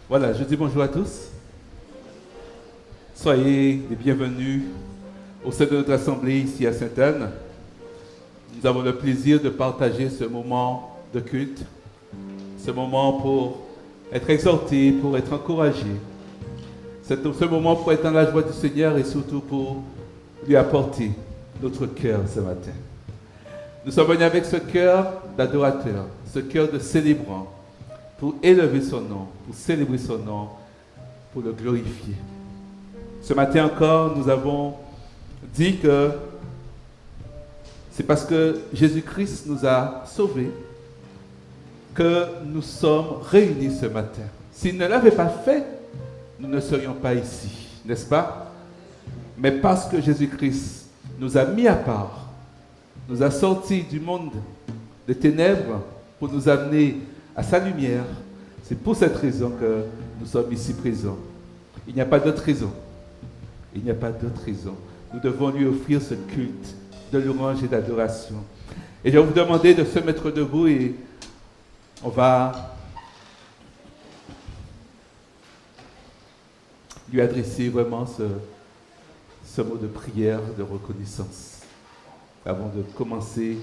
Voilà, je dis bonjour à tous. Soyez les bienvenus au sein de notre assemblée ici à Sainte-Anne. Nous avons le plaisir de partager ce moment de culte, ce moment pour être exhorté, pour être encouragé. Ce moment pour être dans la joie du Seigneur et surtout pour lui apporter notre cœur ce matin. Nous sommes venus avec ce cœur d'adorateur, ce cœur de célébrant, pour élever son nom, pour célébrer son nom, pour le glorifier. Ce matin encore, nous avons dit que c'est parce que Jésus-Christ nous a sauvés que nous sommes réunis ce matin. S'il ne l'avait pas fait, nous ne serions pas ici, n'est-ce pas? Mais parce que Jésus-Christ nous a mis à part, nous a sortis du monde des ténèbres pour nous amener à sa lumière, c'est pour cette raison que nous sommes ici présents. Il n'y a pas d'autre raison. Il n'y a pas d'autre raison. Nous devons lui offrir ce culte de louange et d'adoration. Et je vais vous demander de se mettre debout et on va lui adresser vraiment ce mot de prière, de reconnaissance, avant de commencer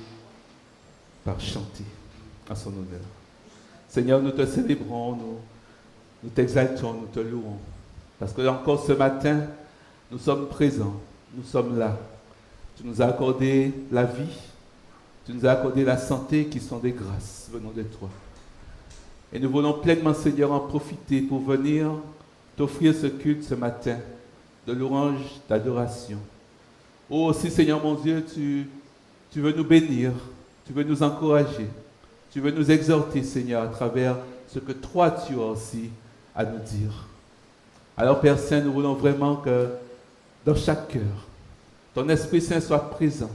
par chanter à son honneur. Seigneur, nous te célébrons, nous t'exaltons, nous te louons, parce que encore ce matin, nous sommes présents, nous sommes là. Tu nous as accordé la vie, tu nous as accordé la santé qui sont des grâces venant de toi. Et nous voulons pleinement, Seigneur, en profiter pour venir t'offrir ce culte ce matin, de louange, d'adoration. Oh, aussi, Seigneur mon Dieu, tu veux nous bénir, tu veux nous encourager, tu veux nous exhorter, Seigneur, à travers ce que toi, tu as aussi à nous dire. Alors, Père Saint, nous voulons vraiment que dans chaque cœur, ton Esprit Saint soit présent,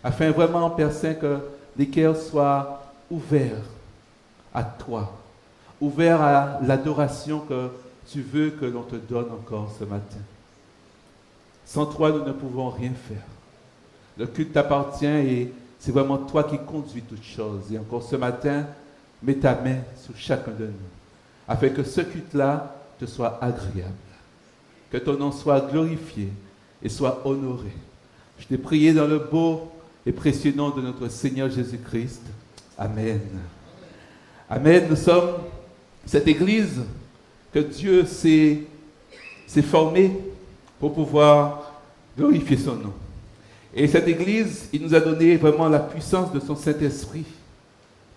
afin vraiment, Père Saint, que les cœurs soient ouverts à toi, ouverts à l'adoration que tu veux que l'on te donne encore ce matin. Sans toi, nous ne pouvons rien faire. Le culte t'appartient et c'est vraiment toi qui conduis toutes choses. Et encore ce matin, mets ta main sur chacun de nous, afin que ce culte-là te soit agréable, que ton nom soit glorifié et soit honoré. Je t'ai prié dans le beau et précieux nom de notre Seigneur Jésus-Christ. Amen. Amen. Nous sommes cette église que Dieu s'est formée pour pouvoir glorifier son nom. Et cette église, il nous a donné vraiment la puissance de son Saint-Esprit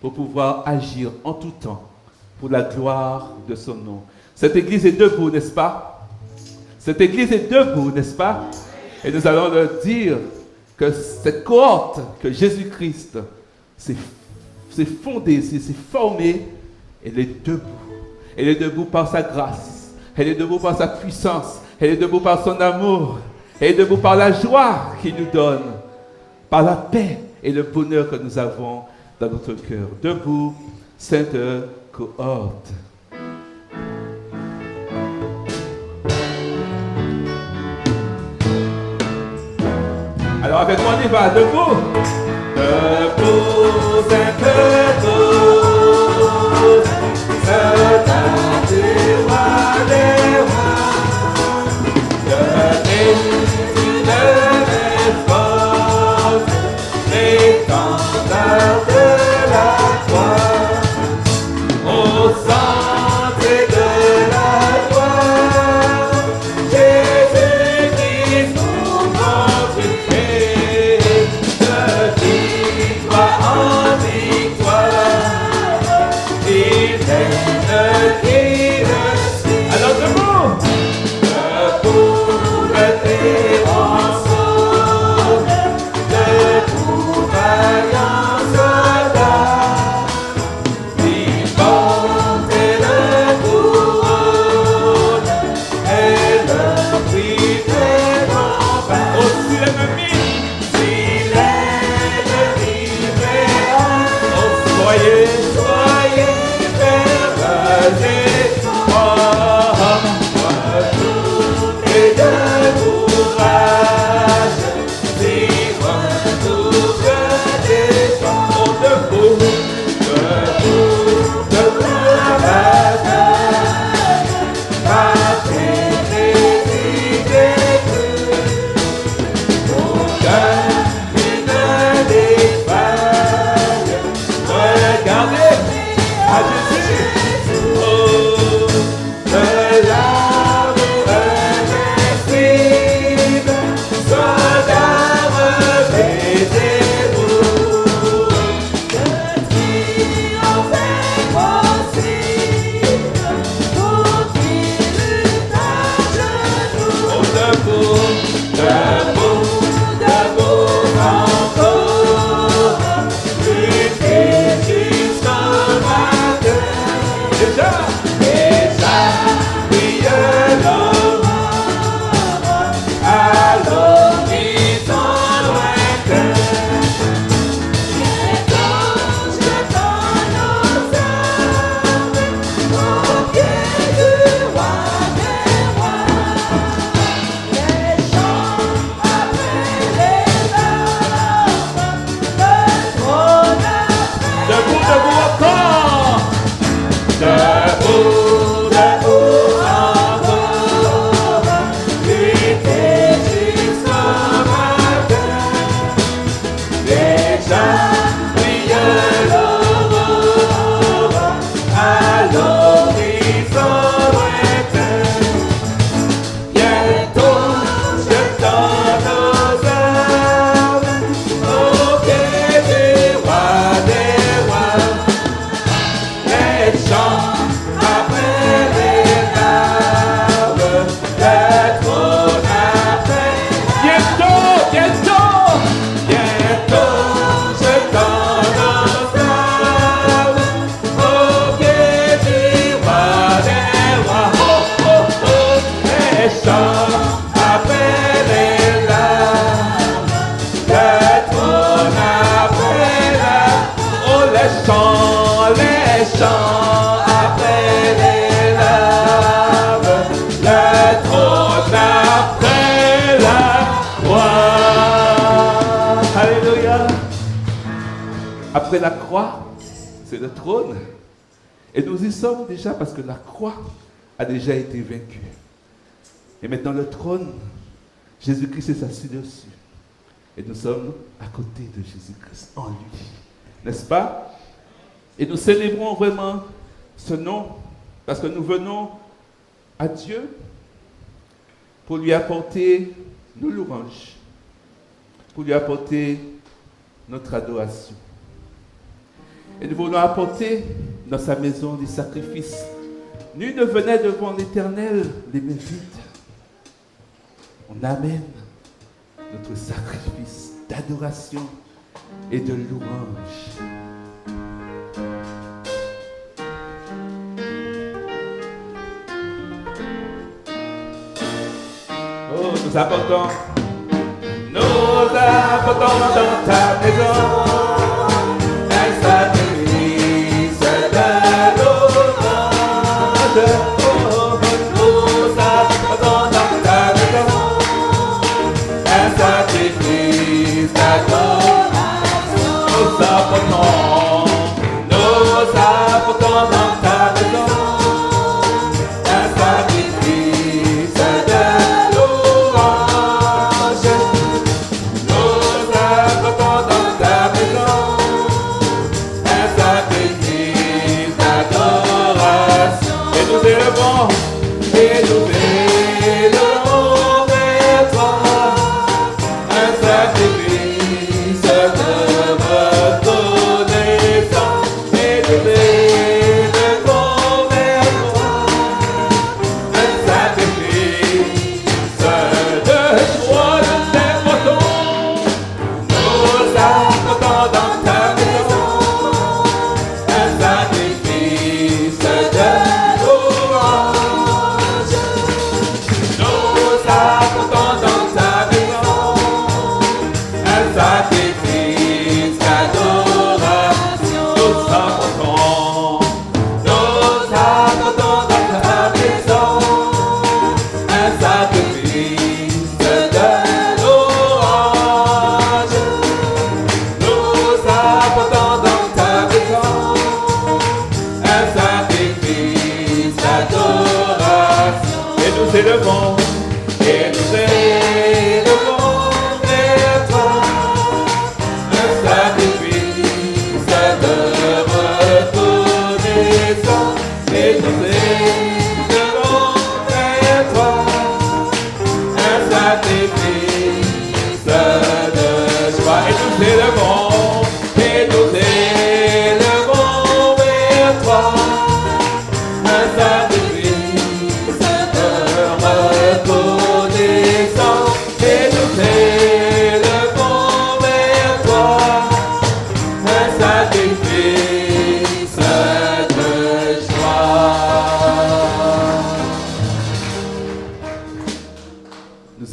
pour pouvoir agir en tout temps pour la gloire de son nom. Cette église est debout, n'est-ce pas? Cette église est debout, n'est-ce pas? Et nous allons leur dire que cette cohorte que Jésus-Christ s'est fondée, s'est formée, elle est debout. Elle est debout par sa grâce. Elle est debout par sa puissance. Elle est debout par son amour. Elle est debout par la joie qu'il nous donne, par la paix et le bonheur que nous avons dans notre cœur. Debout, sainte cohorte. Alors avec moi on y va, debout. Debout, sainte cohorte, sainte du roi des rois. L'étendard de la croix, au centre de la gloire, Jésus-Christ nous conduit de victoire en victoire, il règne qui le suit. Alors debout, debout le triomphe, debout vaillant soldat, il porte le couronne et le prix des combats. Oh, si l'ennemi verra, oh, soyez vers et de courage, vivre tout que des gens debout, les chants, après les larmes, le trône après la croix. Alléluia. Après la croix, c'est le trône. Et nous y sommes déjà parce que la croix a déjà été vaincue. Et maintenant le trône, Jésus-Christ est assis dessus. Et nous sommes à côté de Jésus-Christ, en lui. N'est-ce pas? Et nous célébrons vraiment ce nom parce que nous venons à Dieu pour lui apporter nos louanges, pour lui apporter notre adoration. Et nous voulons apporter dans sa maison des sacrifices. Nul ne venait devant l'Éternel les mains vides. On amène notre sacrifice d'adoration et de louange. Oh, nous apportons dans ta maison.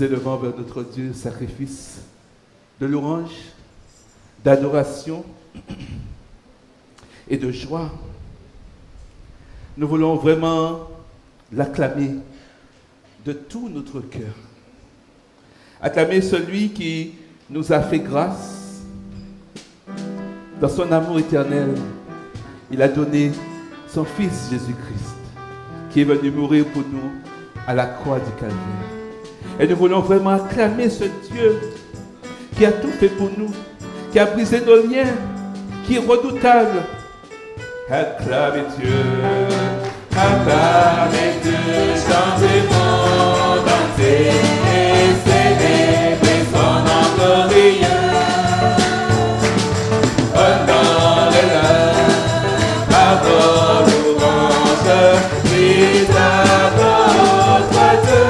Élevant vers notre Dieu sacrifice de louange, d'adoration et de joie. Nous voulons vraiment l'acclamer de tout notre cœur. Acclamer celui qui nous a fait grâce dans son amour éternel. Il a donné son Fils Jésus-Christ qui est venu mourir pour nous à la croix du Calvaire. Et nous voulons vraiment acclamer ce Dieu qui a tout fait pour nous, qui a brisé nos liens, qui est redoutable. Acclamez Dieu, chantez mon entier et célébrez son nom glorieux. Honorez-le par vos louanges, puis à votre Dieu.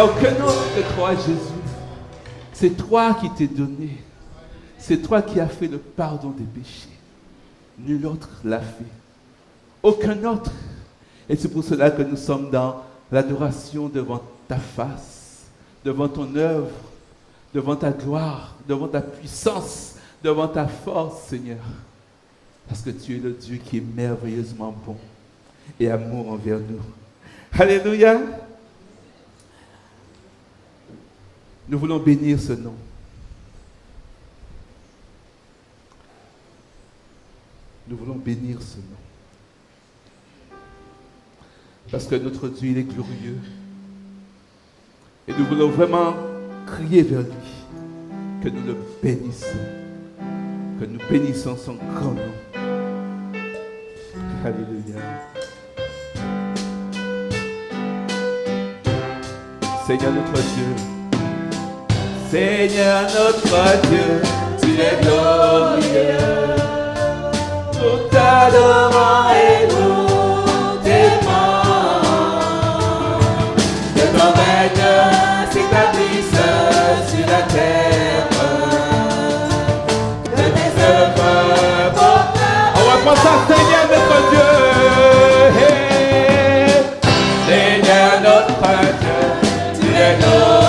aucun autre que toi, Jésus. C'est toi qui t'es donné. C'est toi qui as fait le pardon des péchés. Nul autre l'a fait. Aucun autre. Et c'est pour cela que nous sommes dans l'adoration devant ta face, devant ton œuvre, devant ta gloire, devant ta puissance, devant ta force, Seigneur. Parce que tu es le Dieu qui est merveilleusement bon et amour envers nous. Alléluia. Nous voulons bénir ce nom. Nous voulons bénir ce nom. Parce que notre Dieu, il est glorieux. Et nous voulons vraiment crier vers lui. Que nous le bénissons. Que nous bénissons son grand nom. Alléluia. Seigneur notre Dieu. Seigneur notre Dieu, tu es glorieux. Nous t'adorons et nous t'aimons. Que ton règne s'établisse sur la terre. Que tes œuvres proclament. On va prendre ça, Seigneur notre Dieu. Hey. Seigneur notre Dieu, tu es glorieux.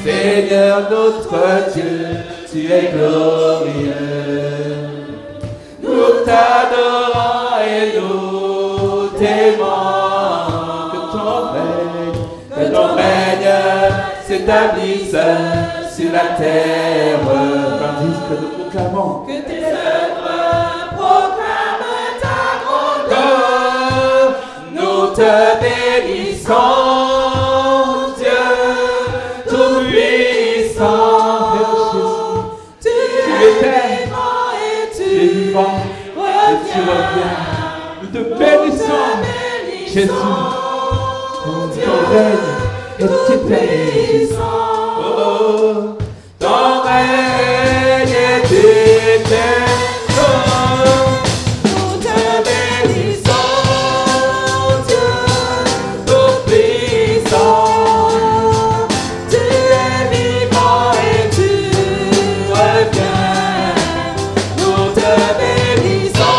Seigneur notre Dieu, tu es glorieux. Nous t'adorons et nous t'aimons. Que ton règne s'établisse sur la terre. Tandis que nous proclamons. Que tes œuvres proclament ta grandeur. Nous te bénissons. Nous te bénissons, Jésus. Ton règne est éternel. Oh, ton règne est éternel. Nous te bénissons, Dieu tout-puissant. Tu es vivant et tu reviens. Nous te bénissons.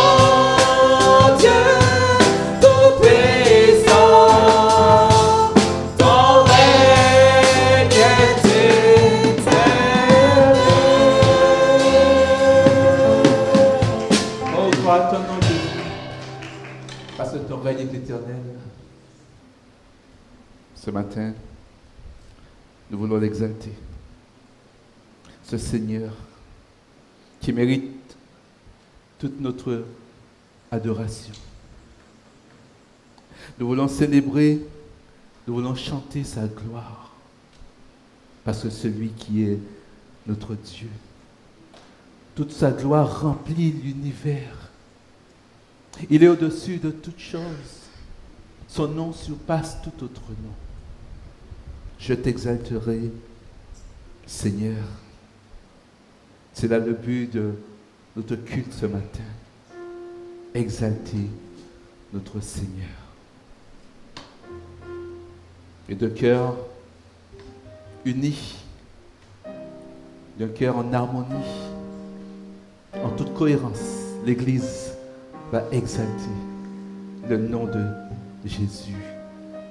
Ce matin, nous voulons l'exalter. Ce Seigneur qui mérite toute notre adoration. Nous voulons célébrer, nous voulons chanter sa gloire. Parce que celui qui est notre Dieu, toute sa gloire remplit l'univers. Il est au-dessus de toutes choses. Son nom surpasse tout autre nom. Je t'exalterai, Seigneur. C'est là le but de notre culte ce matin. Exalter notre Seigneur. Et de cœur uni, d'un cœur en harmonie, en toute cohérence, l'Église va exalter le nom de Jésus,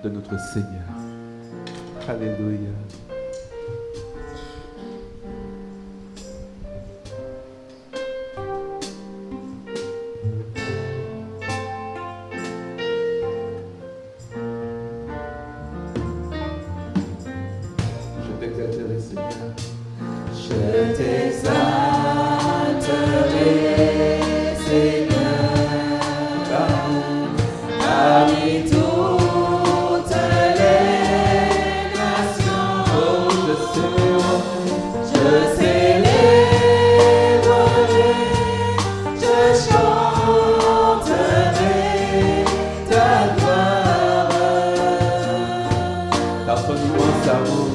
de notre Seigneur. Alléluia. Je t'exalterai, Seigneur. Je t'exalterai, Seigneur. Parmi toutes les nations, je célébrerai, je chanterai ta gloire. Dans ton immense amour,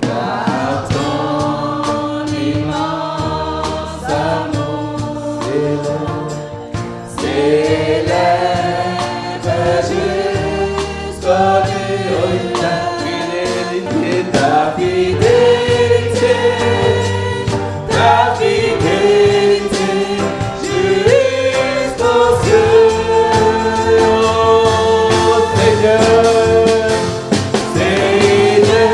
car ton immense amour s'élève jusqu'au Dieu. Ta fidélité, ta fidélité jusqu'aux cieux. Oh Seigneur, Seigneur,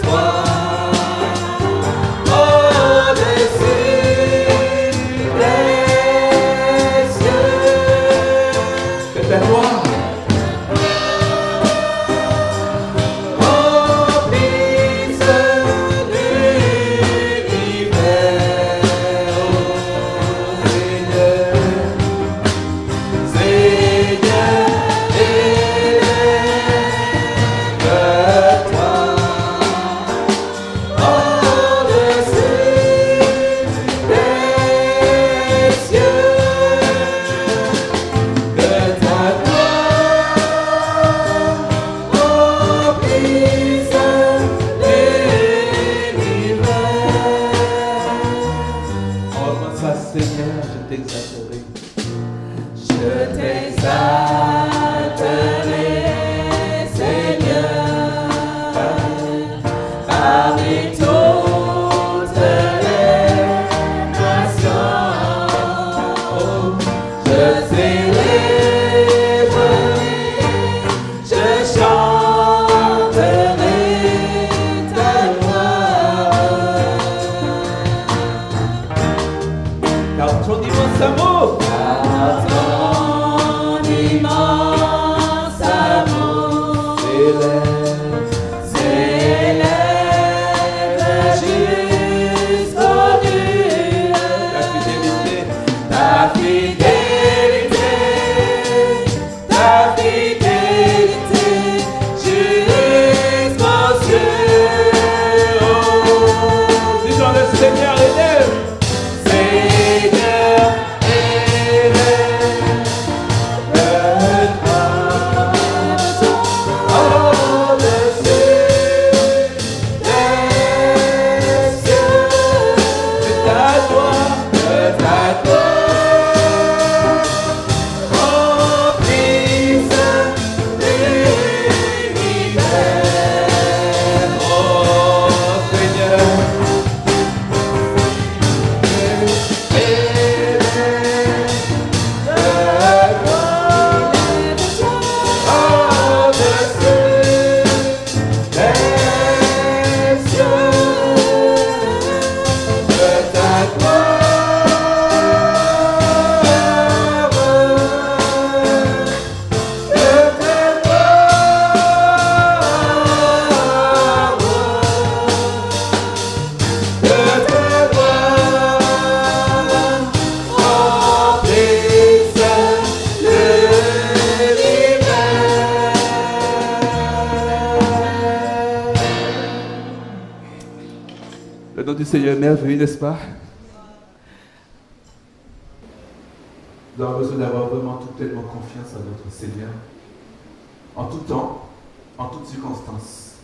élève-toi au-dessus des cieux. Que ta gloire nom du Seigneur est merveilleux, n'est-ce pas? Nous avons besoin d'avoir vraiment toute pleinement confiance à notre Seigneur. En tout temps, en toutes circonstances.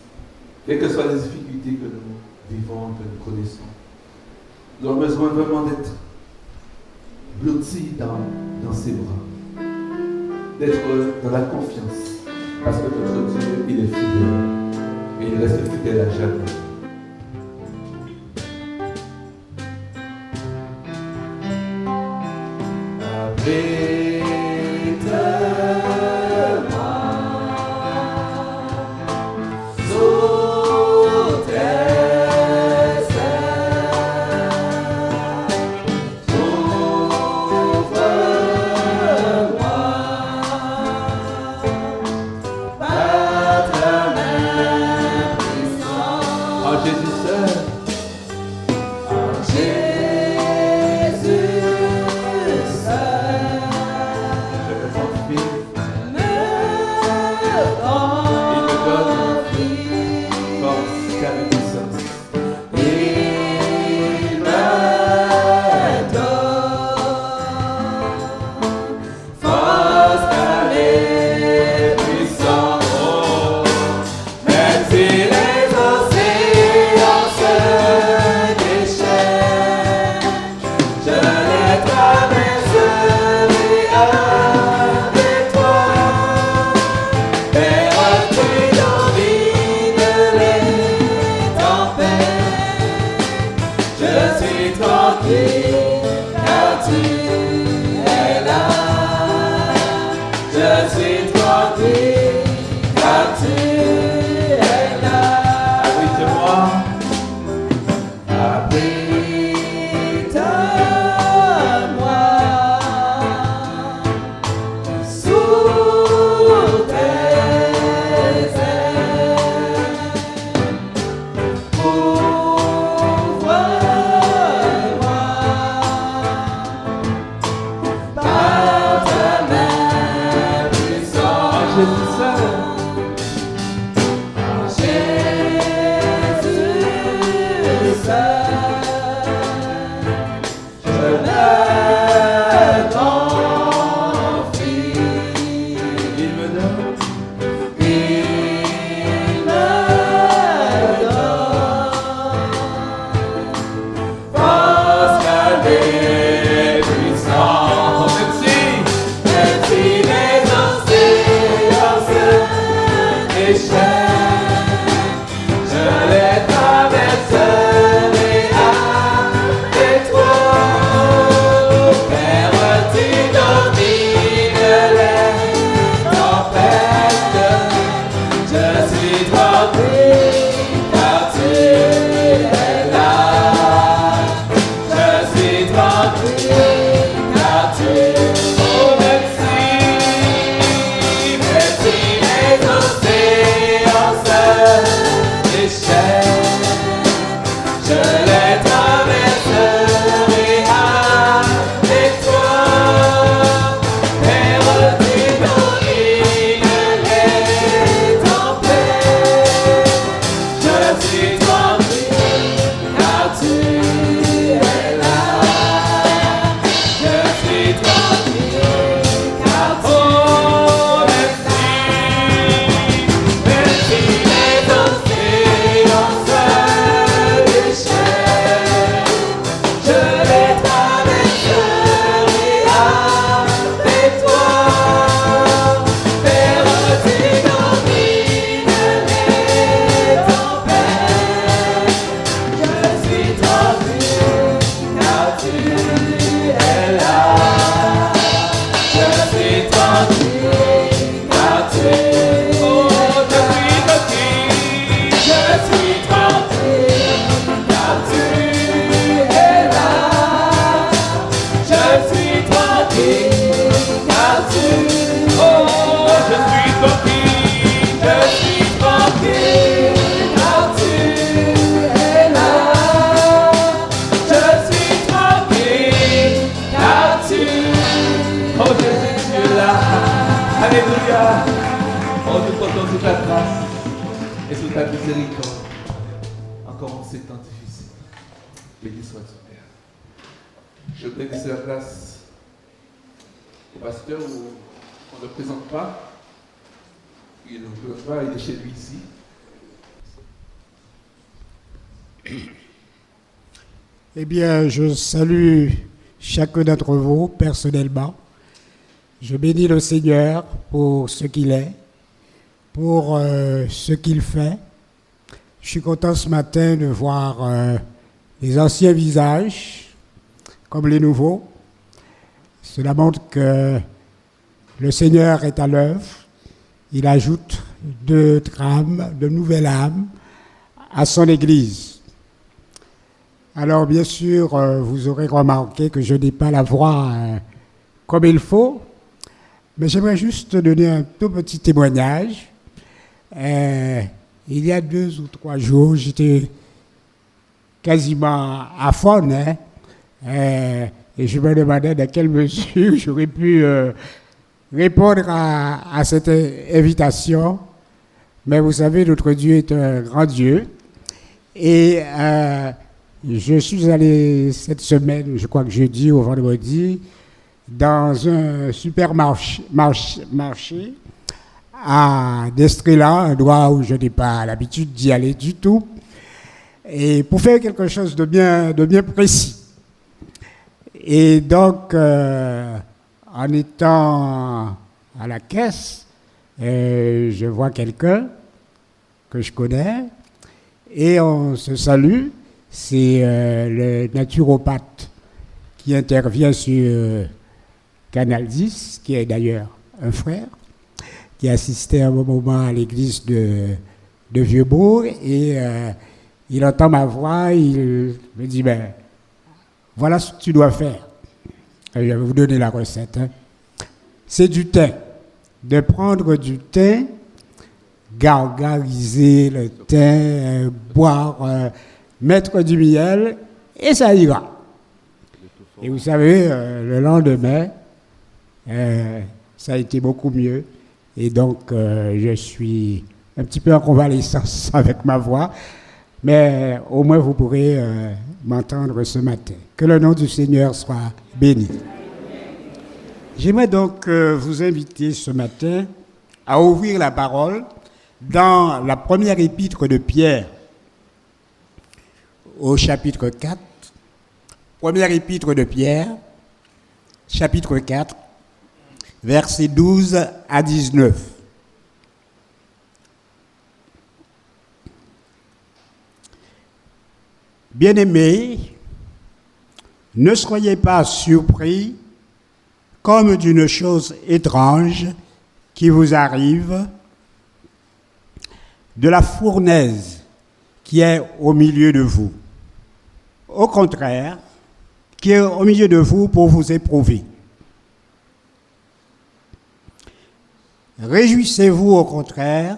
Quelles que soient les difficultés que nous vivons, que nous connaissons. Nous avons besoin vraiment d'être blottis dans ses bras. D'être dans la confiance. Parce que notre Dieu, il est fidèle. Et il reste fidèle à jamais. Béni sois-tu, Père. Je voudrais laisser la place au pasteur où on ne le présente pas. Il ne peut pas, il est chez lui ici. Eh bien, je salue chacun d'entre vous personnellement. Je bénis le Seigneur pour ce qu'il est, pour ce qu'il fait. Je suis content ce matin de voir les anciens visages comme les nouveaux. Cela montre que le Seigneur est à l'œuvre. Il ajoute d'autres âmes, de nouvelles âmes à son Église. Alors bien sûr, vous aurez remarqué que je n'ai pas la voix comme il faut, mais j'aimerais juste donner un tout petit témoignage. Il y a 2 ou 3 jours, j'étais quasiment à fond, et je me demandais dans quelle mesure j'aurais pu répondre à cette invitation. Mais vous savez, notre Dieu est un grand Dieu. Et je suis allé cette semaine, je crois que jeudi ou vendredi, dans un supermarché à Destrela, un endroit où je n'ai pas l'habitude d'y aller du tout, et pour faire quelque chose de bien précis. Et donc, en étant à la caisse, je vois quelqu'un que je connais, et on se salue. C'est le naturopathe qui intervient sur Canal 10, qui est d'ailleurs un frère, qui assistait à un moment à l'église de Vieux-Bourg, et il entend ma voix, il me dit, ben, voilà ce que tu dois faire. Je vais vous donner la recette. C'est du thym. De prendre du thym, gargariser le thym, boire, mettre du miel, et ça ira. Et vous savez, le lendemain, ça a été beaucoup mieux. Et donc, je suis un petit peu en convalescence avec ma voix, mais au moins vous pourrez m'entendre ce matin. Que le nom du Seigneur soit béni. J'aimerais donc vous inviter ce matin à ouvrir la parole dans la première épître de Pierre, au chapitre 4. Première épître de Pierre, chapitre 4, versets 12 à 19. Bien-aimés, ne soyez pas surpris comme d'une chose étrange qui vous arrive de la fournaise qui est au milieu de vous. Au contraire, qui est au milieu de vous pour vous éprouver. Réjouissez-vous au contraire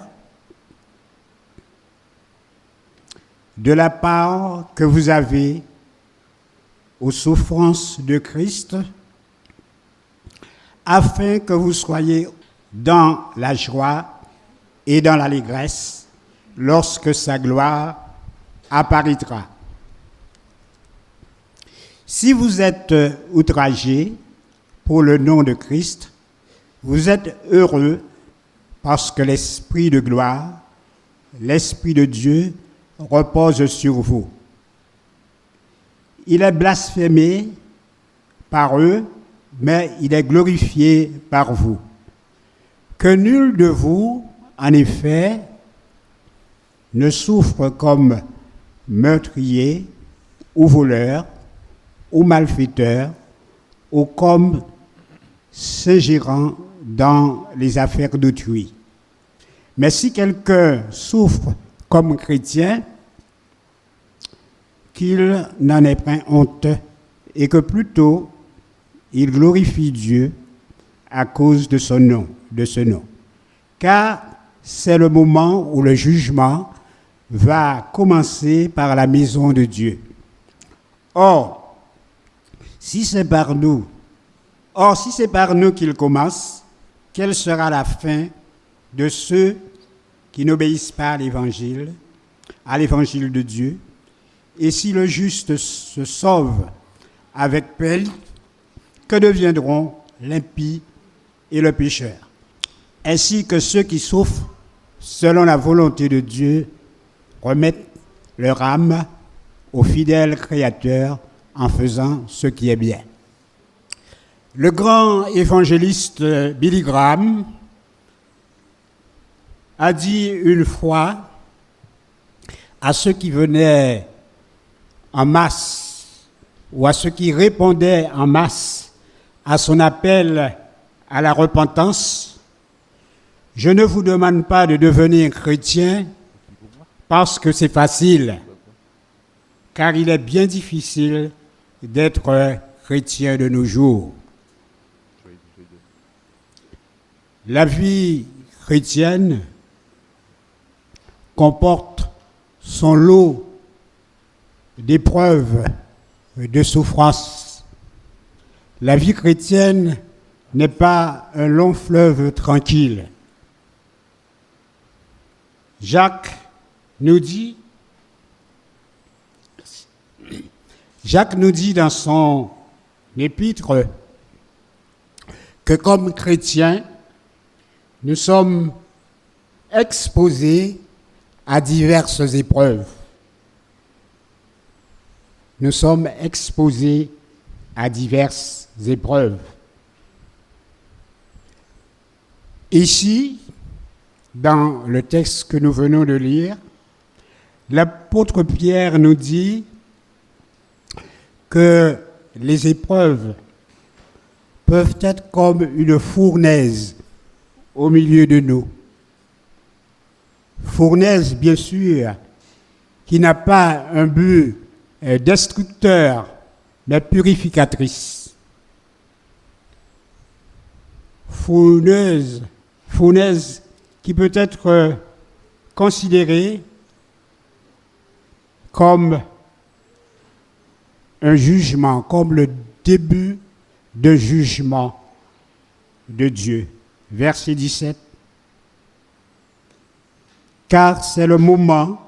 de la part que vous avez aux souffrances de Christ, afin que vous soyez dans la joie et dans l'allégresse lorsque sa gloire apparaîtra. Si vous êtes outragés pour le nom de Christ, vous êtes heureux parce que l'Esprit de gloire, l'Esprit de Dieu repose sur vous. Il est blasphémé par eux, mais il est glorifié par vous. Que nul de vous, en effet, ne souffre comme meurtrier ou voleur ou malfaiteur ou comme s'ingérant dans les affaires d'autrui. Mais si quelqu'un souffre comme chrétien, qu'il n'en ait pas honte et que plutôt il glorifie Dieu à cause de son nom, de ce nom. Car c'est le moment où le jugement va commencer par la maison de Dieu. Or, si c'est par nous qu'il commence, quelle sera la fin de ceux qui n'obéissent pas à l'évangile de Dieu? Et si le juste se sauve avec peine, que deviendront l'impie et le pécheur? Ainsi que ceux qui souffrent selon la volonté de Dieu remettent leur âme au fidèle Créateur en faisant ce qui est bien. Le grand évangéliste Billy Graham a dit une fois à ceux qui venaient en masse ou à ceux qui répondaient en masse à son appel à la repentance: je ne vous demande pas de devenir chrétien parce que c'est facile, car il est bien difficile d'être chrétien de nos jours. La vie chrétienne comporte son lot d'épreuves, de souffrances. La vie chrétienne n'est pas un long fleuve tranquille. Jacques nous dit dans son épître que comme chrétiens, nous sommes exposés à diverses épreuves. Nous sommes exposés à diverses épreuves. Ici, dans le texte que nous venons de lire, l'apôtre Pierre nous dit que les épreuves peuvent être comme une fournaise au milieu de nous. Fournaise, bien sûr, qui n'a pas un but destructeur, mais purificatrice. Fournaise qui peut être considérée comme un jugement, comme le début de jugement de Dieu. Verset 17. Car c'est le moment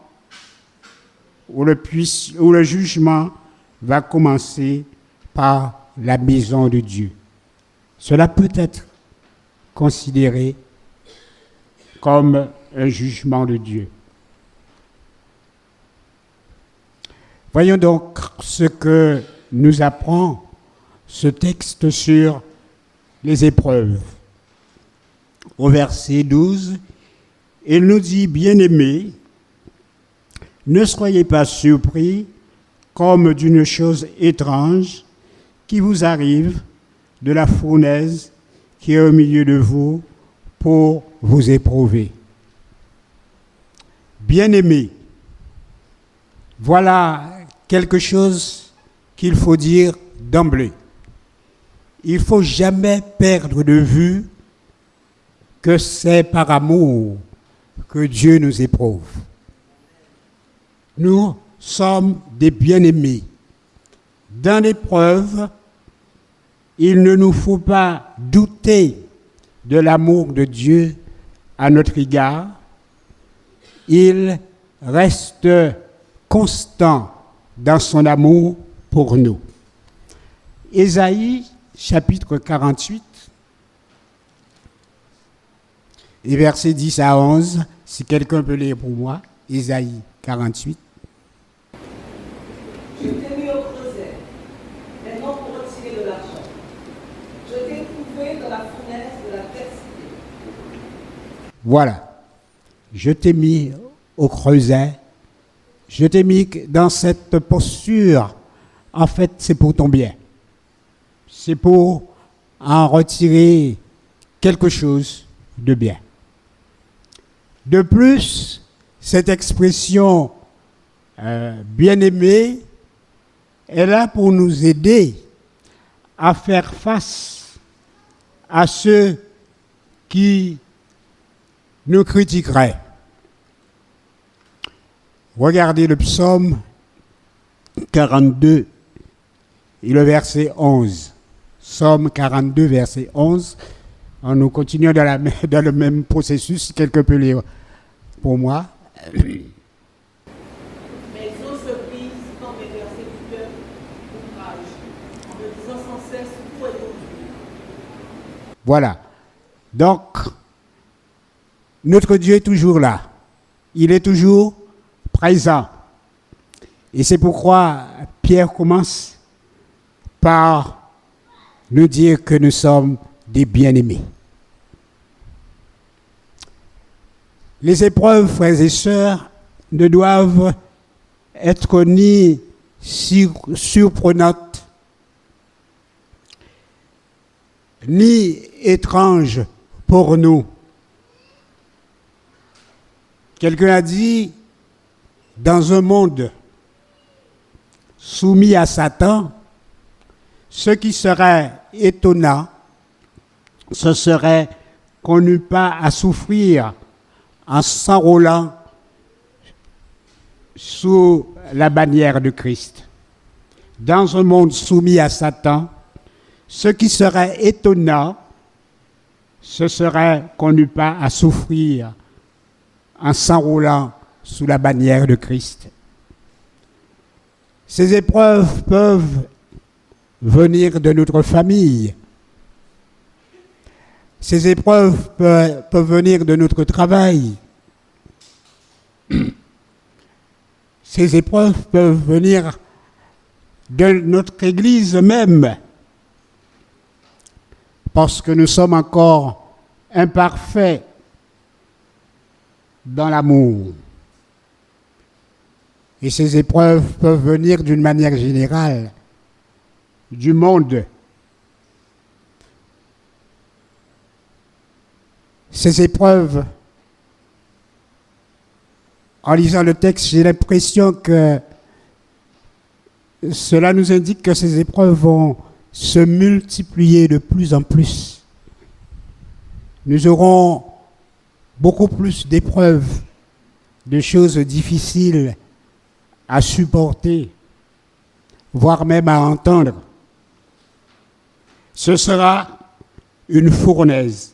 où le jugement va commencer par la maison de Dieu. Cela peut être considéré comme un jugement de Dieu. Voyons donc ce que nous apprend ce texte sur les épreuves. Au verset 12, il nous dit: bien-aimés, ne soyez pas surpris comme d'une chose étrange qui vous arrive de la fournaise qui est au milieu de vous pour vous éprouver. Bien-aimés, voilà quelque chose qu'il faut dire d'emblée. Il ne faut jamais perdre de vue que c'est par amour que Dieu nous éprouve. Nous sommes des bien-aimés. Dans l'épreuve, il ne nous faut pas douter de l'amour de Dieu à notre égard. Il reste constant dans son amour pour nous. Ésaïe, chapitre 48, et versets 10 à 11, si quelqu'un peut lire pour moi, Ésaïe 48. Je t'ai mis au creuset, mais non pour retirer de l'argent. Je t'ai trouvé dans la fournaise de la persécution. Voilà. Je t'ai mis au creuset. Je t'ai mis dans cette posture. En fait, c'est pour ton bien. C'est pour en retirer quelque chose de bien. De plus, cette expression bien-aimé est là pour nous aider à faire face à ceux qui nous critiqueraient. Regardez le psaume 42 et le verset 11. Psaume 42, verset 11. Nous continuons dans le même processus, si quelqu'un peut lire pour moi. Mes os se brisent quand Voilà. Donc, notre Dieu est toujours là. Il est toujours présent. Et c'est pourquoi Pierre commence par nous dire que nous sommes des bien-aimés. Les épreuves, frères et sœurs, ne doivent être ni surprenantes, ni étranges pour nous. Quelqu'un a dit, dans un monde soumis à Satan, ce qui serait étonnant, ce serait qu'on n'eût pas à souffrir en s'enrôlant sous la bannière de Christ. Dans un monde soumis à Satan, ce qui serait étonnant, ce serait qu'on n'eût pas à souffrir en s'enrôlant sous la bannière de Christ. Ces épreuves peuvent venir de notre famille. Ces épreuves peuvent venir de notre travail. Ces épreuves peuvent venir de notre Église même, parce que nous sommes encore imparfaits dans l'amour. Et ces épreuves peuvent venir d'une manière générale du monde. Ces épreuves, en lisant le texte, j'ai l'impression que cela nous indique que ces épreuves vont se multiplier de plus en plus. Nous aurons beaucoup plus d'épreuves, de choses difficiles à supporter, voire même à entendre. Ce sera une fournaise.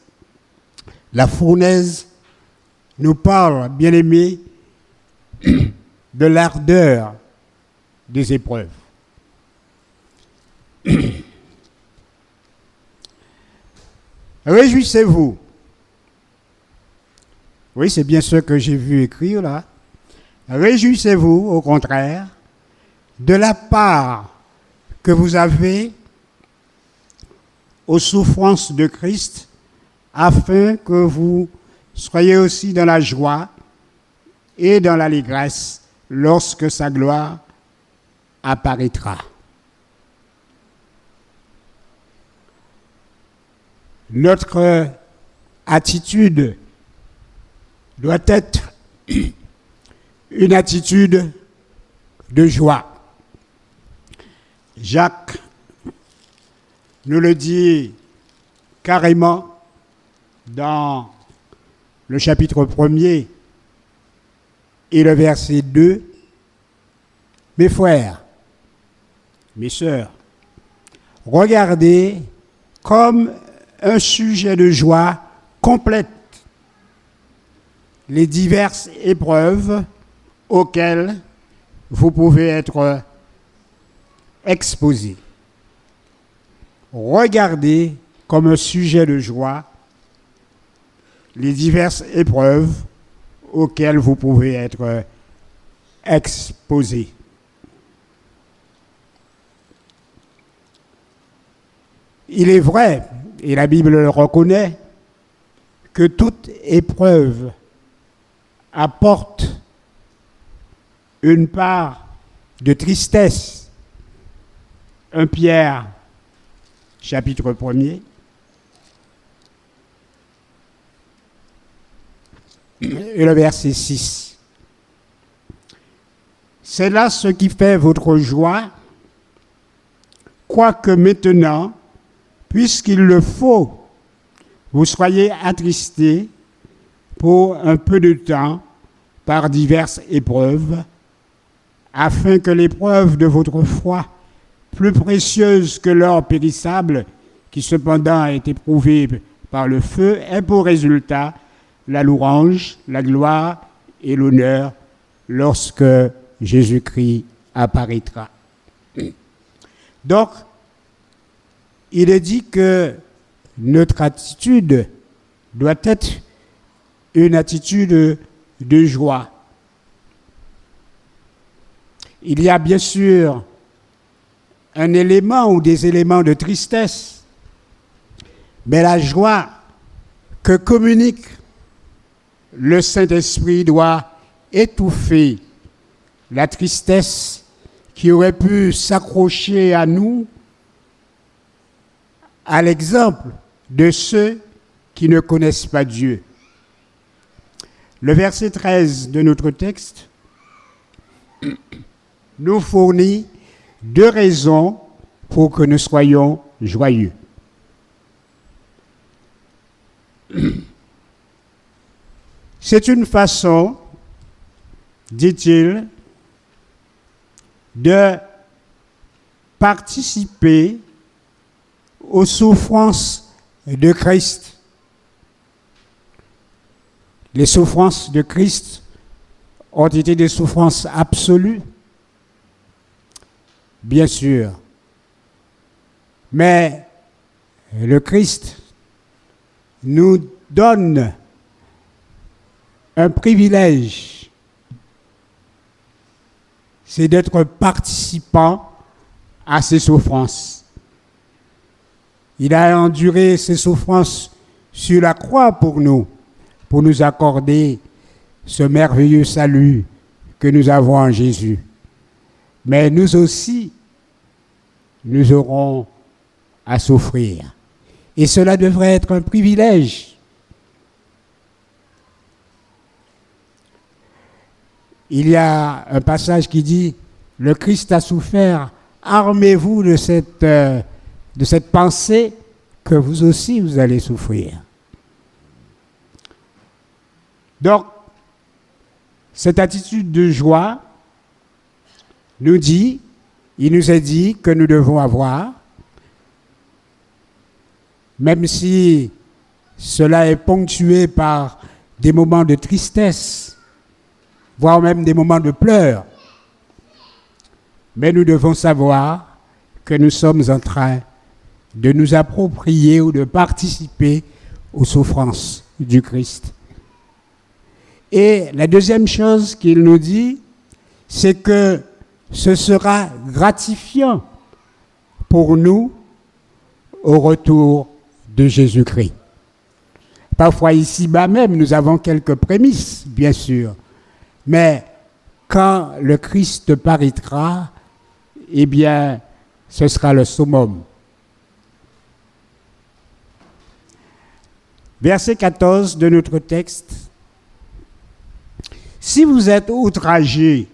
La fournaise nous parle, bien-aimés, de l'ardeur des épreuves. Réjouissez-vous. Oui, c'est bien ce que j'ai vu écrire là. Réjouissez-vous, au contraire, de la part que vous avez aux souffrances de Christ, afin que vous soyez aussi dans la joie et dans l'allégresse lorsque sa gloire apparaîtra. Notre attitude doit être une attitude de joie. Jacques nous le dit carrément dans le chapitre 1er et le verset 2. Mes frères, mes sœurs, regardez comme un sujet de joie complète les diverses épreuves auxquelles vous pouvez être exposés. Regardez comme un sujet de joie les diverses épreuves auxquelles vous pouvez être exposés. Il est vrai, et la Bible le reconnaît, que toute épreuve apporte une part de tristesse. 1 Pierre, chapitre 1er. Et le verset 6. C'est là ce qui fait votre joie, quoique maintenant, puisqu'il le faut, vous soyez attristés pour un peu de temps par diverses épreuves, afin que l'épreuve de votre foi, plus précieuse que l'or périssable, qui cependant a été prouvé par le feu, ait pour résultat la louange, la gloire et l'honneur lorsque Jésus-Christ apparaîtra. Donc, il est dit que notre attitude doit être une attitude de joie. Il y a bien sûr un élément ou des éléments de tristesse, mais la joie que communique le Saint-Esprit doit étouffer la tristesse qui aurait pu s'accrocher à nous, à l'exemple de ceux qui ne connaissent pas Dieu. Le verset 13 de notre texte nous fournit 2 raisons pour que nous soyons joyeux. C'est une façon, dit-il, de participer aux souffrances de Christ. Les souffrances de Christ ont été des souffrances absolues, bien sûr. Mais le Christ nous donne un privilège, c'est d'être participant à ces souffrances. Il a enduré ces souffrances sur la croix pour nous accorder ce merveilleux salut que nous avons en Jésus. Mais nous aussi, nous aurons à souffrir. Et cela devrait être un privilège. Il y a un passage qui dit « Le Christ a souffert, armez-vous de cette pensée que vous aussi vous allez souffrir. » Donc, cette attitude de joie il nous est dit que nous devons avoir, même si cela est ponctué par des moments de tristesse, voire même des moments de pleurs, mais nous devons savoir que nous sommes en train de nous approprier ou de participer aux souffrances du Christ. Et la deuxième chose qu'il nous dit, c'est que ce sera gratifiant pour nous au retour de Jésus-Christ. Parfois ici-bas même, nous avons quelques prémices, bien sûr, mais quand le Christ paraîtra, eh bien, ce sera le summum. Verset 14 de notre texte. Si vous êtes outragés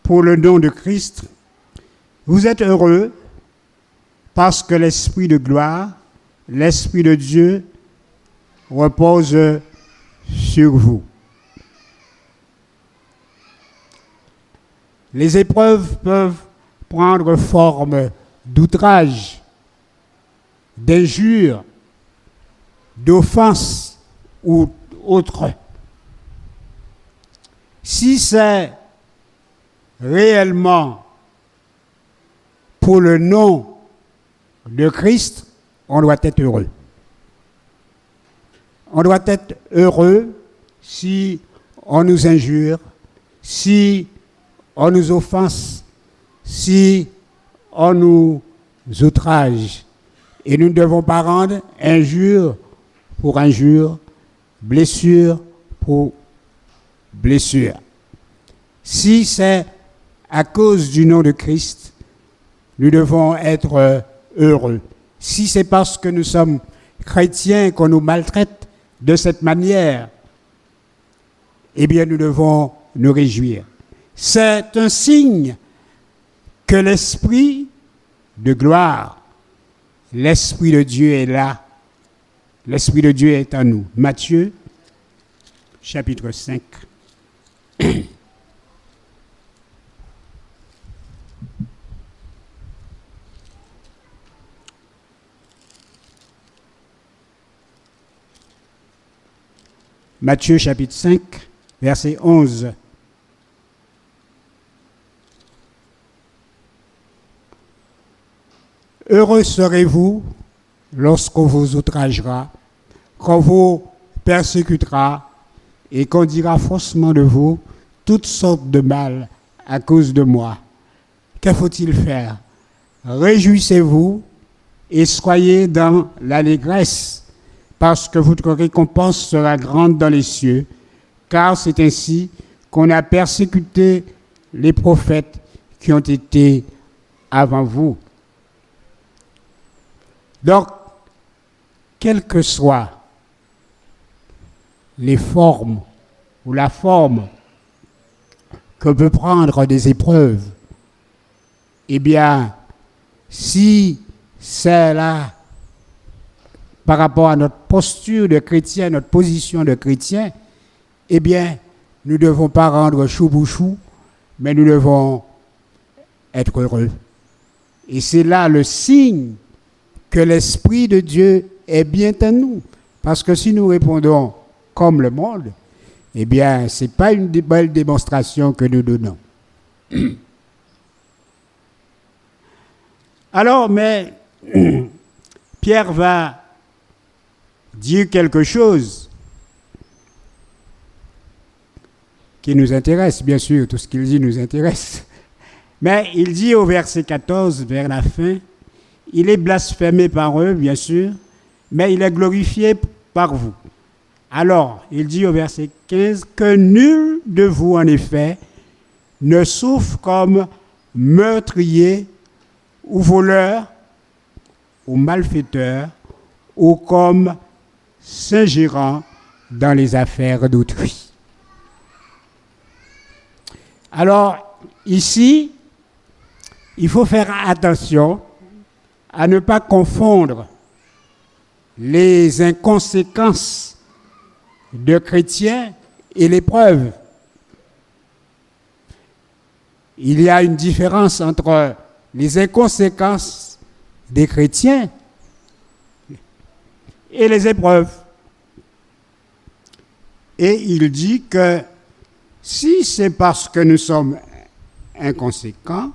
pour le nom de Christ, vous êtes heureux parce que l'Esprit de gloire, l'Esprit de Dieu repose sur vous. Les épreuves peuvent prendre forme d'outrage, d'injure, d'offense ou autre. Si c'est réellement pour le nom de Christ, on doit être heureux. On doit être heureux si on nous injure, si on nous offense, si on nous outrage. Et nous ne devons pas rendre injure pour injure, blessure pour blessure. Si c'est à cause du nom de Christ, nous devons être heureux. Si c'est parce que nous sommes chrétiens qu'on nous maltraite de cette manière, eh bien nous devons nous réjouir. C'est un signe que l'Esprit de gloire, l'Esprit de Dieu est là. L'Esprit de Dieu est en nous. Matthieu, chapitre 5. Matthieu chapitre 5, verset 11. Heureux serez-vous lorsqu'on vous outragera, qu'on vous persécutera et qu'on dira faussement de vous toutes sortes de mal à cause de moi. Que faut-il faire? Réjouissez-vous et soyez dans l'allégresse, parce que votre récompense sera grande dans les cieux, car c'est ainsi qu'on a persécuté les prophètes qui ont été avant vous. Donc, quelles que soient les formes ou la forme que peut prendre des épreuves, eh bien, si c'est là, par rapport à notre posture de chrétien, notre position de chrétien, eh bien, nous ne devons pas rendre chou pour chou, mais nous devons être heureux. Et c'est là le signe que l'Esprit de Dieu est bien en nous. Parce que si nous répondons comme le monde, eh bien, ce n'est pas une belle démonstration que nous donnons. Alors, mais Pierre va dire quelque chose qui nous intéresse, bien sûr, tout ce qu'il dit nous intéresse. Mais il dit au verset 14, vers la fin, il est blasphémé par eux, bien sûr, mais il est glorifié par vous. Alors, il dit au verset 15, que nul de vous, en effet, ne souffre comme meurtrier ou voleur ou malfaiteur ou comme s'ingérant dans les affaires d'autrui. Alors, ici, il faut faire attention à ne pas confondre les inconséquences de chrétiens et l'épreuve. Il y a une différence entre les inconséquences des chrétiens et les épreuves. Et il dit que si c'est parce que nous sommes inconséquents,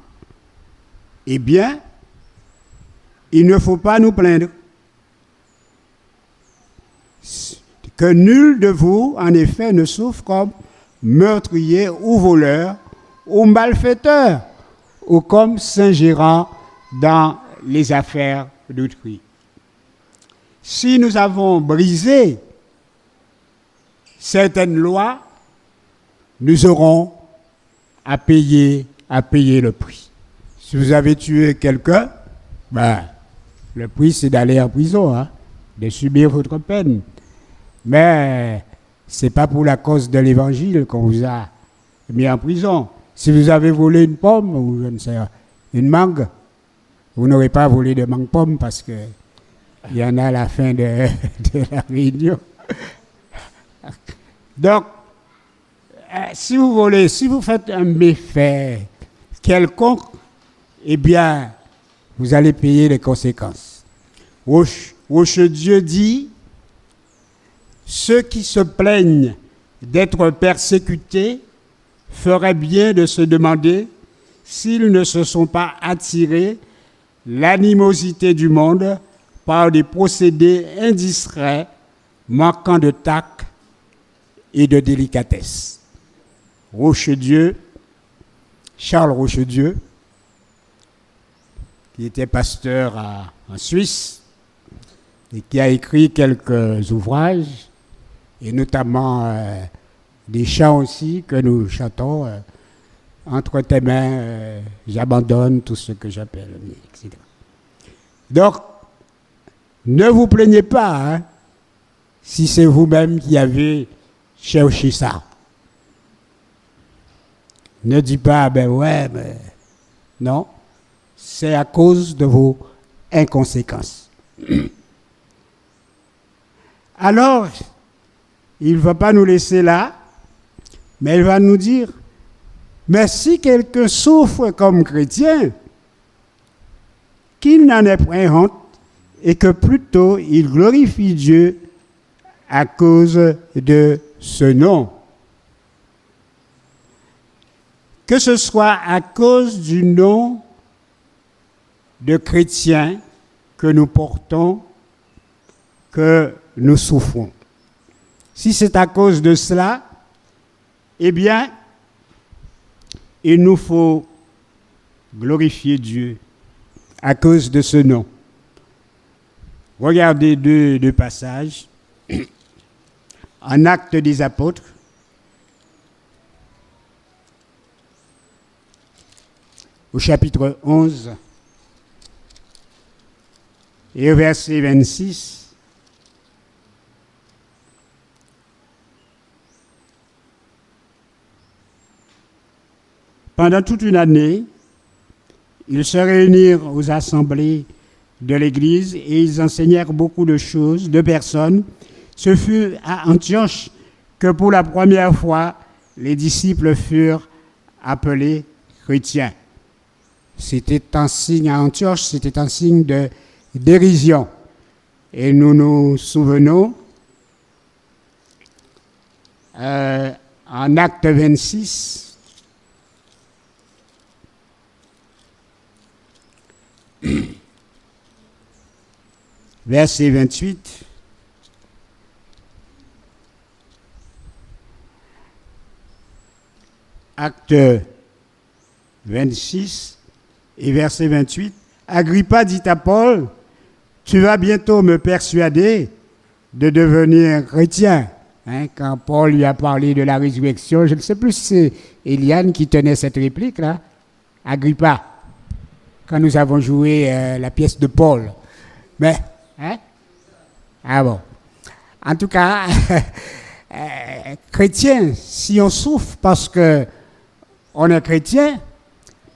eh bien, il ne faut pas nous plaindre. Que nul de vous, en effet, ne souffre comme meurtrier ou voleur ou malfaiteur ou comme s'ingérant dans les affaires d'autrui. Si nous avons brisé certaines lois, nous aurons à payer le prix. Si vous avez tué quelqu'un, le prix c'est d'aller en prison, de subir votre peine. Mais ce n'est pas pour la cause de l'évangile qu'on vous a mis en prison. Si vous avez volé une pomme ou je ne sais, une mangue, vous n'aurez pas volé de mangue-pomme parce qu'il y en a à la fin de la réunion. Donc, si vous volez, si vous faites un méfait quelconque, eh bien, vous allez payer les conséquences. Dieu dit, ceux qui se plaignent d'être persécutés feraient bien de se demander s'ils ne se sont pas attirés l'animosité du monde par des procédés indiscrets, manquant de tact et de délicatesse. Charles Rochedieu, qui était pasteur en Suisse et qui a écrit quelques ouvrages, et notamment des chants aussi que nous chantons, entre tes mains, j'abandonne tout ce que j'appelle, etc. Donc, ne vous plaignez pas si c'est vous-même qui avez cherché ça. Ne dites pas, mais non, c'est à cause de vos inconséquences. Alors, il ne va pas nous laisser là, mais il va nous dire, mais si quelqu'un souffre comme chrétien, qu'il n'en ait point honte et que plutôt il glorifie Dieu à cause de ce nom. Que ce soit à cause du nom de chrétien que nous portons que nous souffrons. Si c'est à cause de cela, eh bien, il nous faut glorifier Dieu à cause de ce nom. Regardez deux passages. En Actes des Apôtres, au chapitre 11 et au verset 26. Pendant toute une année, ils se réunirent aux assemblées de l'Église et ils enseignèrent beaucoup de choses, de personnes. Ce fut à Antioche que pour la première fois, les disciples furent appelés chrétiens. C'était un signe à Antioche, c'était un signe de dérision. Et nous nous souvenons, en Acte 26, verset 28, Acte 26 et verset 28, Agrippa dit à Paul, tu vas bientôt me persuader de devenir chrétien. Quand Paul lui a parlé de la résurrection, je ne sais plus si c'est Eliane qui tenait cette réplique-là, Agrippa, quand nous avons joué la pièce de Paul. Mais, ah bon. En tout cas, chrétien, si on souffre parce qu'on est chrétien,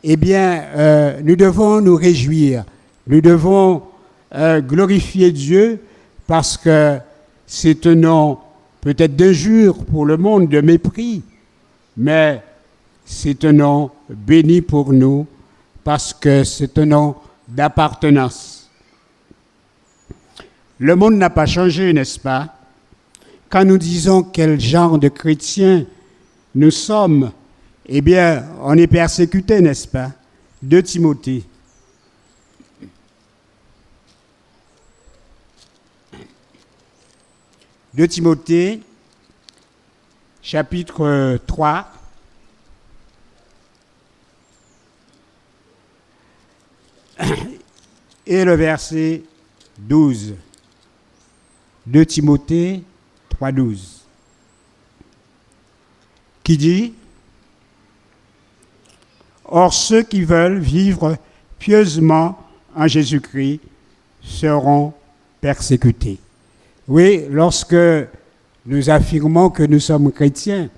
eh bien, nous devons nous réjouir. Nous devons glorifier Dieu parce que c'est un nom peut-être d'injure pour le monde, de mépris, mais c'est un nom béni pour nous parce que c'est un nom d'appartenance. Le monde n'a pas changé, n'est-ce pas? Quand nous disons quel genre de chrétiens nous sommes, eh bien, on est persécuté, n'est-ce pas? 2 Timothée. De Timothée, chapitre 3, et le verset 12. 2 Timothée 3, 12. Qui dit, or ceux qui veulent vivre pieusement en Jésus-Christ seront persécutés. Oui, lorsque nous affirmons que nous sommes chrétiens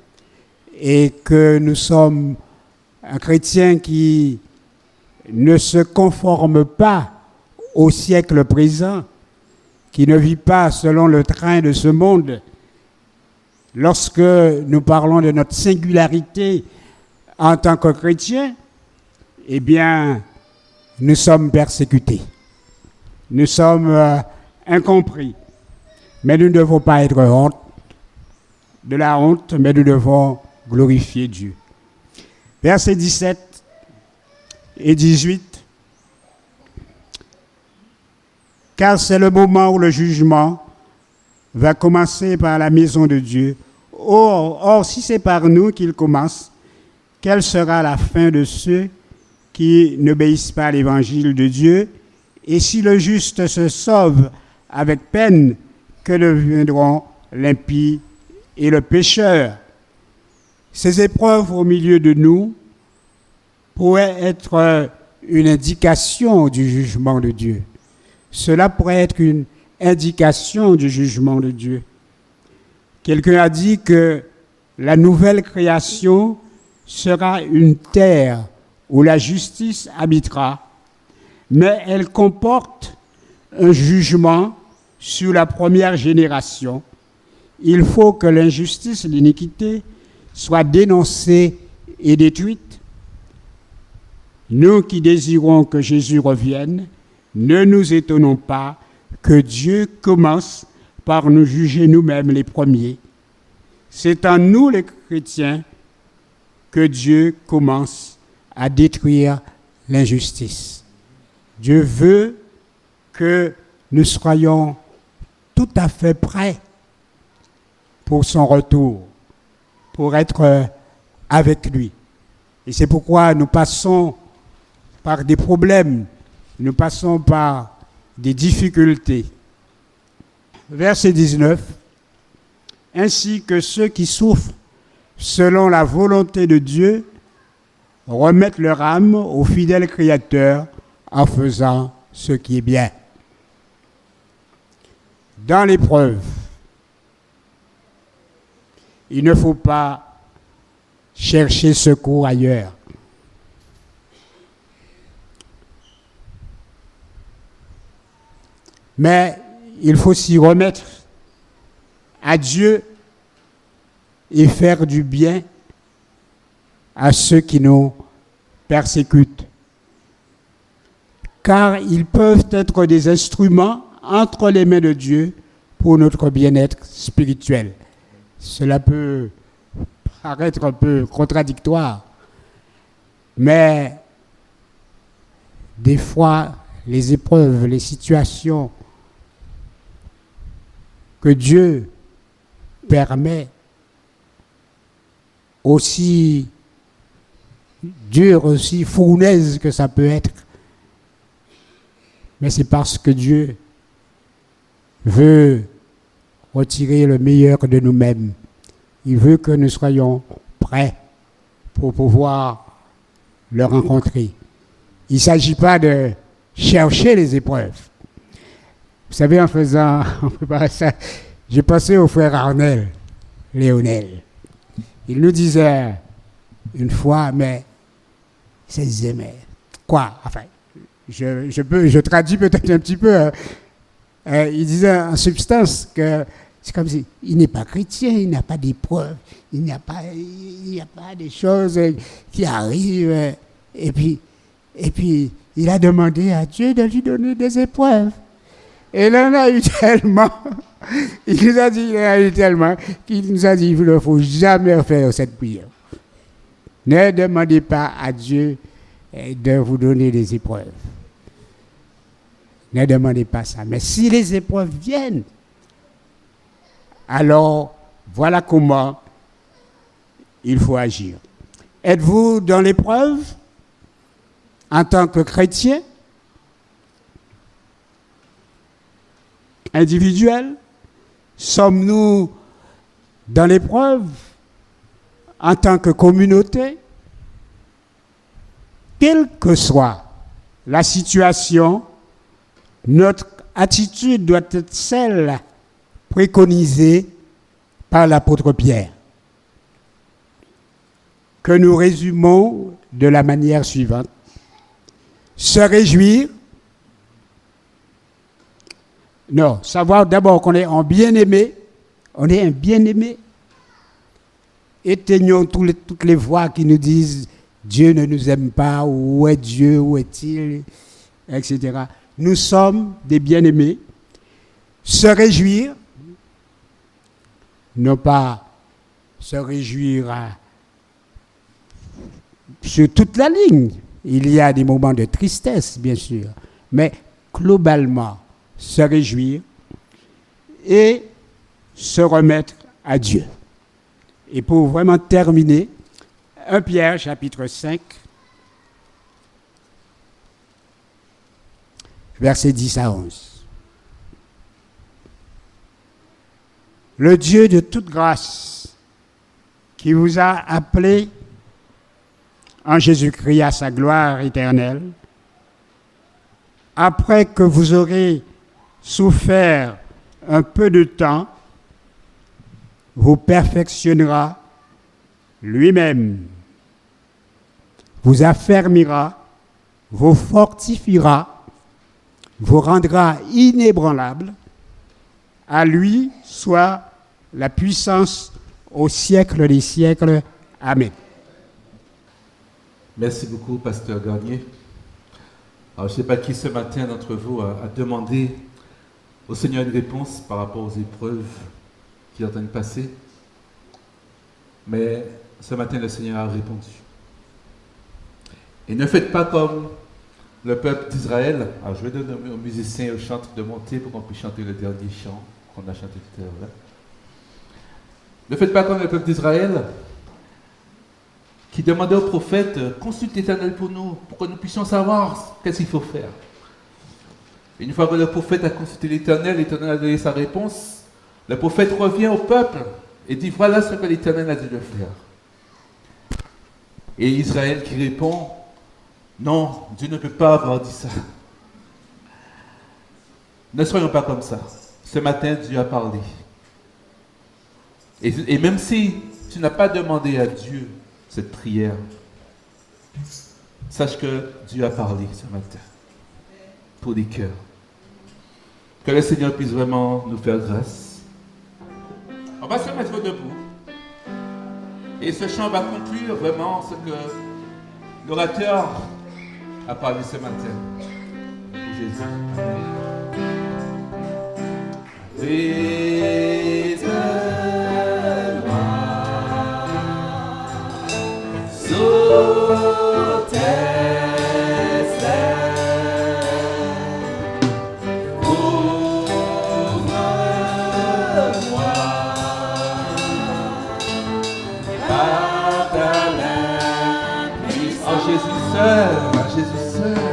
et que nous sommes un chrétien qui ne se conforme pas au siècle présent, qui ne vit pas selon le train de ce monde, lorsque nous parlons de notre singularité en tant que chrétien, eh bien, nous sommes persécutés. Nous sommes incompris. Mais nous ne devons pas être de la honte, mais nous devons glorifier Dieu. Versets 17 et 18. Car c'est le moment où le jugement va commencer par la maison de Dieu. Or, si c'est par nous qu'il commence, quelle sera la fin de ceux qui n'obéissent pas à l'évangile de Dieu? Et si le juste se sauve avec peine, que deviendront l'impie et le pécheur? Ces épreuves au milieu de nous pourraient être une indication du jugement de Dieu. Cela pourrait être une indication du jugement de Dieu. Quelqu'un a dit que la nouvelle création sera une terre où la justice habitera, mais elle comporte un jugement sur la première génération. Il faut que l'injustice, l'iniquité soit dénoncée et détruite. Nous qui désirons que Jésus revienne, ne nous étonnons pas que Dieu commence par nous juger nous-mêmes les premiers. C'est en nous les chrétiens que Dieu commence à détruire l'injustice. Dieu veut que nous soyons tout à fait prêt pour son retour, pour être avec lui. Et c'est pourquoi nous passons par des problèmes, nous passons par des difficultés. Verset 19. Ainsi que ceux qui souffrent selon la volonté de Dieu remettent leur âme au fidèle Créateur en faisant ce qui est bien. Dans l'épreuve, il ne faut pas chercher secours ailleurs. Mais il faut s'y remettre à Dieu et faire du bien à ceux qui nous persécutent. Car ils peuvent être des instruments entre les mains de Dieu pour notre bien-être spirituel. Cela peut paraître un peu contradictoire, mais des fois, les épreuves, les situations que Dieu permet, aussi dures, aussi fournaises que ça peut être, mais c'est parce que Dieu veut retirer le meilleur de nous-mêmes. Il veut que nous soyons prêts pour pouvoir le rencontrer. Il ne s'agit pas de chercher les épreuves. Vous savez, en préparant ça, j'ai pensé au frère Arnel, Léonel. Il nous disait une fois, mais c'est mais quoi? Enfin, je traduis peut-être un petit peu. Il disait en substance que c'est comme si il n'est pas chrétien, il n'a pas d'épreuves, il n'y a pas des choses qui arrivent. Et puis, il a demandé à Dieu de lui donner des épreuves. Et là, il en a eu tellement. Il nous a eu tellement qu'il nous a dit il ne faut jamais faire cette prière. Ne demandez pas à Dieu de vous donner des épreuves. Ne demandez pas ça. Mais si les épreuves viennent, alors voilà comment il faut agir. Êtes-vous dans l'épreuve en tant que chrétien, individuel? Sommes-nous dans l'épreuve en tant que communauté? Quelle que soit la situation, notre attitude doit être celle préconisée par l'apôtre Pierre, que nous résumons de la manière suivante. Se réjouir, non, savoir d'abord qu'on est un bien-aimé, on est un bien-aimé. Éteignons toutes les voix qui nous disent Dieu ne nous aime pas, où est Dieu, où est-il, etc. Nous sommes des bien-aimés. Se réjouir, non pas se réjouir sur toute la ligne. Il y a des moments de tristesse, bien sûr, mais globalement, se réjouir et se remettre à Dieu. Et pour vraiment terminer, 1 Pierre chapitre 5, versets 10 à 11. Le Dieu de toute grâce, qui vous a appelé en Jésus-Christ à sa gloire éternelle, après que vous aurez souffert un peu de temps, vous perfectionnera lui-même, vous affermira, vous fortifiera, vous rendra inébranlable. À lui soit la puissance au siècle des siècles. Amen. Merci beaucoup, Pasteur Garnier. Alors, je ne sais pas qui ce matin d'entre vous a demandé au Seigneur une réponse par rapport aux épreuves qui sont en train de passer. Mais ce matin, le Seigneur a répondu. Et ne faites pas comme le peuple d'Israël. Alors, je vais donner aux musiciens et aux chanteurs de monter pour qu'on puisse chanter le dernier chant. qu'on a chanté tout à l'heure. Là. Ne faites pas comme le peuple d'Israël, qui demandait au prophète, consulte l'Éternel pour nous, pour que nous puissions savoir qu'est-ce qu'il faut faire. Et une fois que le prophète a consulté l'Éternel a donné sa réponse, le prophète revient au peuple et dit, voilà ce que l'Éternel a dit de faire. Et Israël qui répond, non, Dieu ne peut pas avoir dit ça. Ne soyons pas comme ça. Ce matin, Dieu a parlé. Et même si tu n'as pas demandé à Dieu cette prière, sache que Dieu a parlé ce matin pour les cœurs. Que le Seigneur puisse vraiment nous faire grâce. On va se mettre debout. Et ce chant va conclure vraiment ce que l'orateur a parlé ce matin. Pour Jésus. Jésus seul.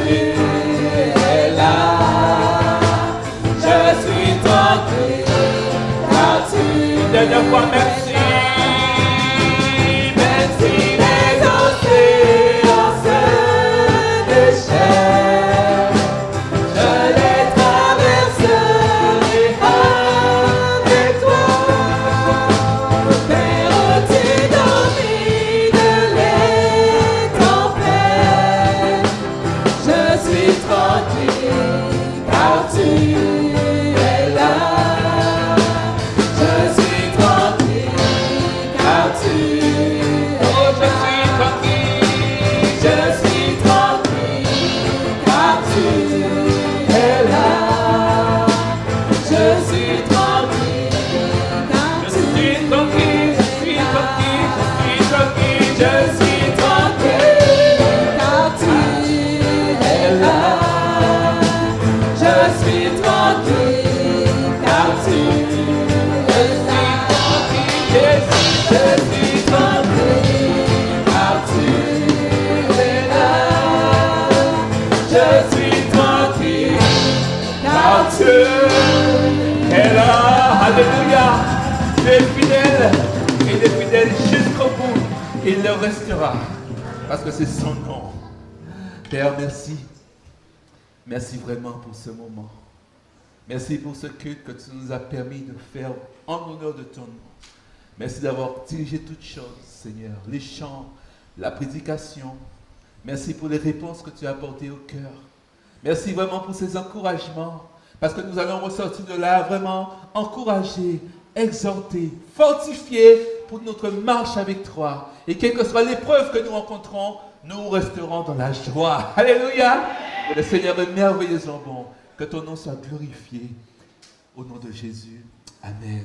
Tu es là, je suis tranquille. Jésus, je suis tranquille, car tu es là. Je suis tranquille, car tu es là. Alléluia. Tu es fidèle, et il est fidèle jusqu'au bout. Il le restera, parce que c'est son nom. Père, merci. Merci vraiment pour ce moment. Merci pour ce culte que tu nous as permis de faire en honneur de ton nom. Merci d'avoir dirigé toutes choses, Seigneur. Les chants, la prédication. Merci pour les réponses que tu as apportées au cœur. Merci vraiment pour ces encouragements. Parce que nous allons ressortir de là vraiment encouragés, exhortés, fortifiés pour notre marche avec toi. Et quelle que soit l'épreuve que nous rencontrons, nous resterons dans la joie. Alléluia. Le Seigneur est merveilleusement bon. Que ton nom soit glorifié. Au nom de Jésus. Amen.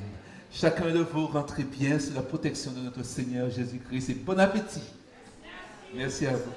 Chacun de vous rentrez bien sous la protection de notre Seigneur Jésus-Christ. Et bon appétit. Merci à vous.